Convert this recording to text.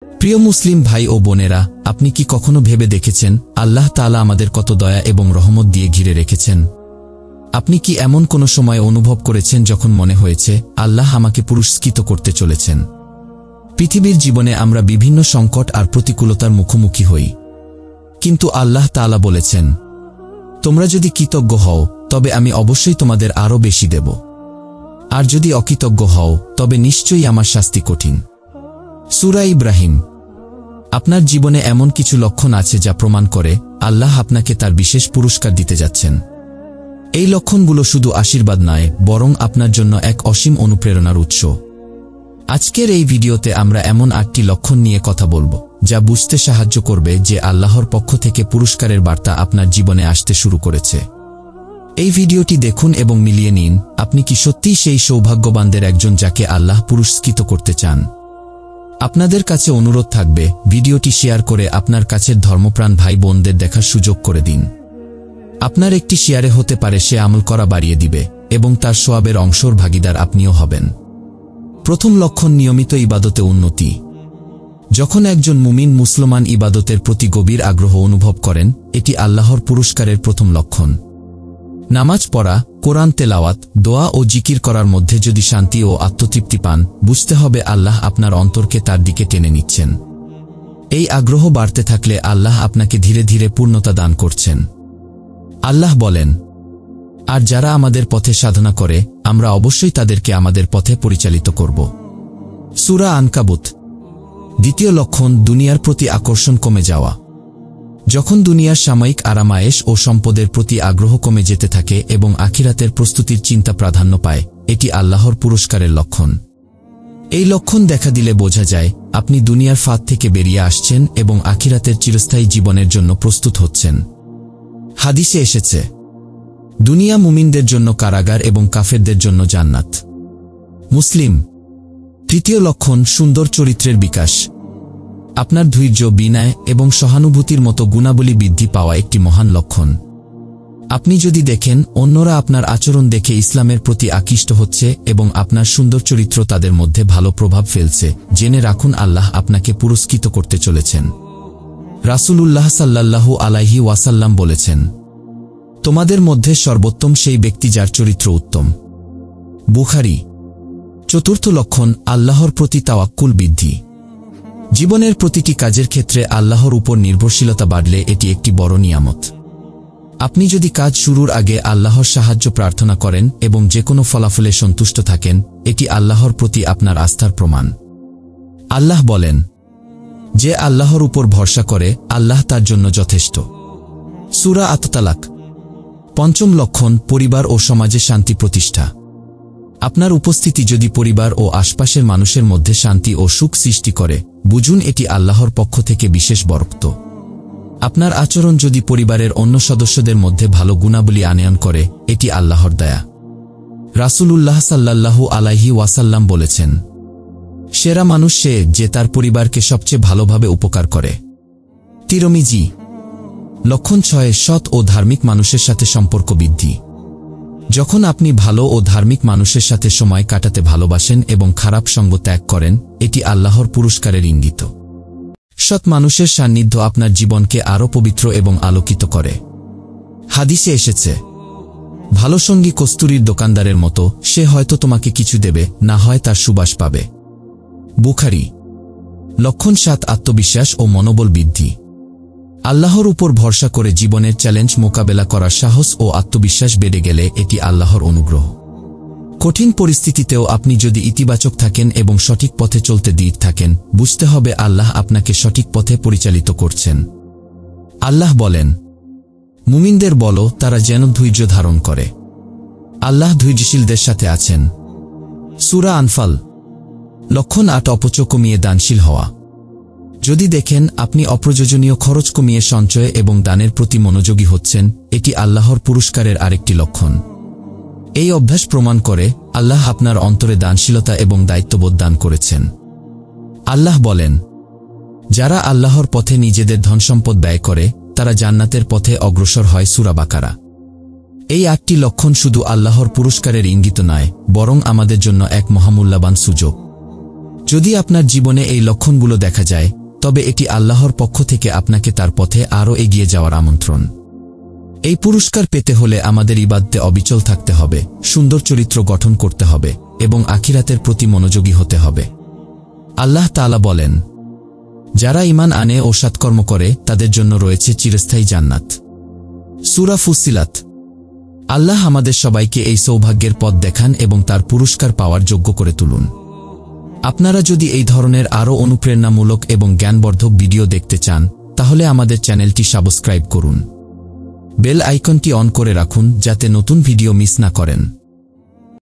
প্রিয় মুসলিম ভাই ও বোনেরা, আপনি কি কখনো ভেবে দেখেছেন আল্লাহ তাআলা আমাদের কত দয়া এবং রহমত দিয়ে ঘিরে রেখেছেন? আপনি কি এমন কোনো সময় অনুভব করেছেন যখন মনে হয়েছে আল্লাহ আমাকে পুরস্কৃত করতে চলেছেন? পৃথিবীর জীবনে আমরা বিভিন্ন সংকট আর প্রতিকূলতার মুখোমুখি হই, কিন্তু আল্লাহ তাআলা বলেছেন, তোমরা যদি কৃতজ্ঞ হও তবে আমি অবশ্যই তোমাদের আরও বেশি দেব, আর যদি অকৃতজ্ঞ হও তবে নিশ্চয়ই আমার শাস্তি কঠিন। সূরা ইব্রাহিম। আপনার জীবনে এমন কিছু লক্ষণ আছে যা প্রমাণ করে আল্লাহ আপনাকে তার বিশেষ পুরস্কার দিতে যাচ্ছেন। এই লক্ষণগুলো শুধু আশীর্বাদ নয়, বরং আপনার জন্য এক অসীম অনুপ্রেরণার উৎস। আজকের এই ভিডিওতে আমরা এমন 8টি লক্ষণ নিয়ে কথা বলবো যা বুঝতে সাহায্য করবে যে আল্লাহর পক্ষ থেকে পুরস্কারের বার্তা আপনার জীবনে আসতে শুরু করেছে। এই ভিডিওটি দেখুন এবং মিলিয়ে নিন, আপনি কি সত্যিই সেই সৌভাগ্যবানদের একজন যাকে আল্লাহ পুরস্কৃত করতে চান? আপনাদের কাছে অনুরোধ থাকবে, ভিডিওটি শেয়ার করে আপনার কাছের ধর্মপ্রাণ ভাই বোনদের দেখার সুযোগ করে দিন। আপনার একটি শেয়ারে হতে পারে সে আমল করা বাড়িয়ে দিবে এবং তার সওয়াবের অংশর ভাগীদার আপনিও হবেন। প্রথম লক্ষণ, নিয়মিত ইবাদতে উন্নতি। যখন একজন মুমিন মুসলমান ইবাদতের প্রতি গভীর আগ্রহ অনুভব করেন, এটি আল্লাহর পুরস্কারের প্রথম লক্ষণ। নামাজ পড়া, কোরআন তেলাওয়াত, দোয়া ও জিকির করার মধ্যে যদি শান্তি ও আত্মতৃপ্তি পান, বুঝতে হবে আল্লাহ আপনার অন্তরকে তার দিকে টেনে নিচ্ছেন। এই আগ্রহ বাড়তে থাকলে আল্লাহ আপনাকে ধীরে ধীরে পূর্ণতা দান করছেন। আল্লাহ বলেন, আর যারা আমাদের পথে সাধনা করে, আমরা অবশ্যই তাদেরকে আমাদের পথে পরিচালিত করব। সূরা আনকাবুত। দ্বিতীয় লক্ষণ, দুনিয়ার প্রতি আকর্ষণ কমে যাওয়া। যখন দুনিয়ার সাময়িক আরামায়েশ ও সম্পদের প্রতি আগ্রহ কমে যেতে থাকে এবং আখিরাতের প্রস্তুতির চিন্তা প্রাধান্য পায়, এটি আল্লাহর পুরস্কারের লক্ষণ। এই লক্ষণ দেখা দিলে বোঝা যায় আপনি দুনিয়ার ফাঁদ থেকে বেরিয়ে আসছেন এবং আখিরাতের চিরস্থায়ী জীবনের জন্য প্রস্তুত হচ্ছেন। হাদিসে এসেছে, দুনিয়া মুমিনদের জন্য কারাগার এবং কাফেরদের জন্য জান্নাত। মুসলিম। তৃতীয় লক্ষণ, সুন্দর চরিত্রের বিকাশ। আপনার ধৈর্য, বিনয় এবং সহানুভূতির মতো গুণাবলী বৃদ্ধি পাওয়া একটি মহান লক্ষণ। আপনি যদি দেখেন অন্যরা আপনার আচরণ দেখে ইসলামের প্রতি আকৃষ্ট হচ্ছে এবং আপনার সুন্দর চরিত্র তাদের মধ্যে ভালো প্রভাব ফেলছে, জেনে রাখুন আল্লাহ আপনাকে পুরস্কৃত করতে চলেছেন। রাসূলুল্লাহ সাল্লাল্লাহু আলাইহি ওয়াসাল্লাম বলেছেন, তোমাদের মধ্যে সর্বোত্তম সেই ব্যক্তি যার চরিত্র উত্তম। বুখারী। চতুর্থ লক্ষণ, আল্লাহর প্রতি তাওয়াক্কুল বৃদ্ধি। জীবনের প্রতিটি কাজের ক্ষেত্রে আল্লাহর উপর নির্ভরশীলতা বাড়লে এটি একটি বড় নিয়ামত। আপনি যদি কাজ শুরুর আগে আল্লাহর সাহায্য প্রার্থনা করেন এবং যে কোনো ফলাফলে সন্তুষ্ট থাকেন, এটি আল্লাহর প্রতি আপনার আস্থার প্রমাণ। আল্লাহ বলেন, যে আল্লাহর উপর ভরসা করে, আল্লাহ তার জন্য যথেষ্ট। সূরা আত-তালাক। পঞ্চম লক্ষণ, পরিবার ও সমাজে শান্তি প্রতিষ্ঠা। আপনার উপস্থিতি যদি পরিবার ও আশপাশের মানুষের মধ্যে শান্তি ও সুখ সৃষ্টি করে, বুঝুন এটি আল্লাহর পক্ষ থেকে বিশেষ বরকত। আপনার আচরণ যদি পরিবারের অন্য সদস্যদের মধ্যে ভালো গুণাবলী আনয়ন করে, এটি আল্লাহর দয়া। রাসূলুল্লাহ সাল্লাল্লাহু আলাইহি ওয়াসাল্লাম বলেছেন, সেরা মানুষ সে যে তার পরিবারকে সবচেয়ে ভালোভাবে উপকার করে। তিরমিজি। লক্ষণ 6, সৎ ও ধার্মিক মানুষের সাথে সম্পর্ক বৃদ্ধি। যখন আপনি ভালো ও ধার্মিক মানুষের সাথে সময় কাটাতে ভালোবাসেন এবং খারাপ সঙ্গ ত্যাগ করেন, এটি আল্লাহর পুরস্কারের ইঙ্গিত। সৎ মানুষের সান্নিধ্য আপনার জীবনকে আরও পবিত্র এবং আলোকিত করে। হাদিসে এসেছে, ভালো সঙ্গী কস্তুরীর দোকানদারের মতো, সে হয়তো তোমাকে কিছু দেবে, না হয় তার সুবাস পাবে। বুখারী। লক্ষণ 7, আত্মবিশ্বাস ও মনোবল বৃদ্ধি। আল্লাহর উপর ভরসা করে জীবনের চ্যালেঞ্জ মোকাবেলা করার সাহস ও আত্মবিশ্বাস বেড়ে গেলে এটি আল্লাহর অনুগ্রহ। কঠিন পরিস্থিতিতেও আপনি যদি ইতিবাচক থাকেন এবং সঠিক পথে চলতে দৃঢ় থাকেন, বুঝতে হবে আল্লাহ আপনাকে সঠিক পথে পরিচালিত করছেন। আল্লাহ বলেন, মুমিনদের বলো তারা যেন ধৈর্য ধারণ করে, আল্লাহ ধৈর্যশীলদের সাথে আছেন। সূরা আনফাল। লক্ষণ 8, অপচয় কমিয়ে দানশীল হওয়া। যদি দেখেন আপনি অপ্রয়োজনীয় খরচ কমিয়ে সঞ্চয় এবং দানের প্রতি মনোযোগী হচ্ছেন, এটি আল্লাহর পুরস্কারের আরেকটি লক্ষণ। এই অভ্যাস প্রমাণ করে আল্লাহ আপনার অন্তরে দানশীলতা এবং দায়িত্ববোধ দান করেছেন। আল্লাহ বলেন, যারা আল্লাহর পথে নিজেদের ধনসম্পদ ব্যয় করে, তারা জান্নাতের পথে অগ্রসর হয়। সূরা বাকারা। এই 8টি লক্ষণ শুধু আল্লাহর পুরস্কারের ইঙ্গিত নয়, বরং আমাদের জন্য এক মহামূল্যবান সুযোগ। যদি আপনার জীবনে এই লক্ষণগুলো দেখা যায়, তবে এটি আল্লাহর পক্ষ থেকে আপনাকে তার পথে আরও এগিয়ে যাওয়ার আমন্ত্রণ। এই পুরস্কার পেতে হলে আমাদের ইবাদতে অবিচল থাকতে হবে, সুন্দর চরিত্র গঠন করতে হবে এবং আখিরাতের প্রতি মনোযোগী হতে হবে। আল্লাহ তাআলা বলেন, যারা ঈমান আনে ও সৎকর্ম করে তাদের জন্য রয়েছে চিরস্থায়ী জান্নাত। সূরা ফুসসিলাত। আল্লাহ আমাদের সবাইকে এই সৌভাগ্যের পথ দেখান এবং তার পুরস্কার পাওয়ার যোগ্য করে তুলুন। আপনারা যদি এই ধরনের আরও অনুপ্রেরণামূলক এবং জ্ঞানবর্ধক ভিডিও দেখতে চান, তাহলে আমাদের চ্যানেলটি সাবস্ক্রাইব করুন। বেল আইকনটি অন করে রাখুন যাতে নতুন ভিডিও মিস না করেন।